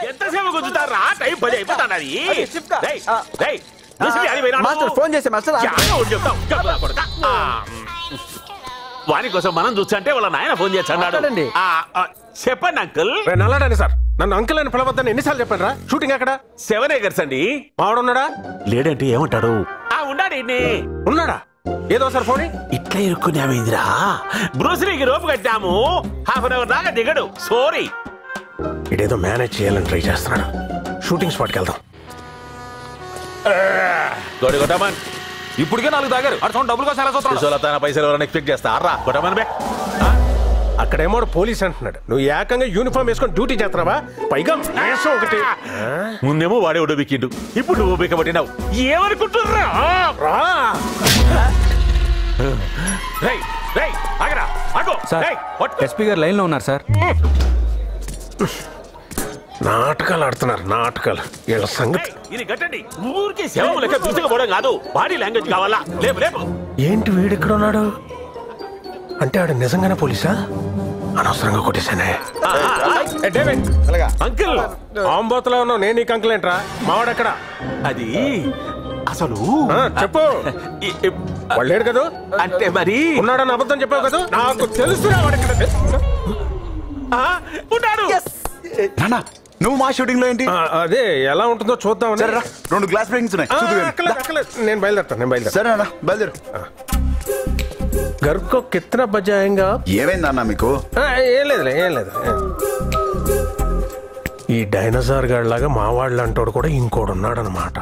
ఎంతసేపు గుంజుతారా? టైం 10 అయిపోతాది. ఫోన్ చేసి వాని కోసం మనం చూస్తుంటే వాళ్ళ నాయన ఫోన్ చేస్తాడు. చెప్పండి అంకుల్. నల్లాడండి సార్, నన్ను అంకుల్ అని పిలవద్దని ఎన్నిసార్లు చెప్పండి రా. షూటింగ్ ఎక్కడ? 7 acres అండి. మావాడున్నాడా? లేడంటే ఏమంటాడు? ఉన్నాడా? ఏదో సార్ ఫోన్ ఇట్లా ఇరుక్కున్నామేందిరా? బ్రూస్లీకి రోపు కట్టాము, హాఫ్ అన్ అవర్ దాకా దిగడు. సారీ, ఇదేదో మేనేజ్ చేయాలని ట్రై చేస్తున్నాడు. షూటింగ్ స్పాట్కి వెళ్దాం. ఇప్పటికే 4 తాగారు. అటు డబ్బులు కోసం పైసలు ఎవరైనా ఎక్స్పెక్ట్ చేస్తారా? కొట్టమని బే. అక్కడేమో పోలీస్ అంటున్నాడు, నువ్వు ఏకంగా యూనిఫామ్ వేసుకొని డ్యూటీ చేస్తున్నావా? పైగా ఒకటి. ముందేమో వాడే ఉడబిక్కిండు, ఇప్పుడు నువ్వు బిక్కబట్టినావు. ఏమనుకుంటున్నా? ఎస్పీ గారు లైన్ లో ఉన్నారు సార్. నాటకాలు ఆడుతున్నారు, నాటకాలు. వీళ్ళ సంగతి ఇది గట్టండి. ఊరికి శవం లెక్క దూసుకుపోవడం కాదు, బాడీ లాంగ్వేజ్ కావాలా? లేపు లేపు. ఏంటి వీడెక్కడ ఉన్నాడు? అంటే ఆడు నిజంగానే పోలీసా? అనవసరంగా కొట్టేశానే. అంకుల్ ఆంబోతులో ఉన్నావు, నేను నీకు అంకుల్ ఏంట్రా? మావాడెక్కడ? అది అసలు చెప్పు. వాళ్ళేడు కదా? అంటే మరి ఉన్నాడని అబద్ధం చెప్పావు కదా? నాకు తెలుసురా వాడెక్కడ. నువ్వు మా షూటింగ్ లో ఏంటి? అదే ఎలా ఉంటుందో చూద్దాం. 2 గ్లాస్ బ్రేకింగ్స్ ఉన్నాయి. నేను బయలుదేరుతాను. సరే అన్న, బయలుదేరు. గర్కో కిత్నా బజాయంగా? ఏమైందన్నా మీకు? ఏం లేదు. ఈ డైనోసార్ గాడిలాగా మా వాళ్ళు అంటోడు కూడా ఇంకోడు ఉన్నాడనమాట.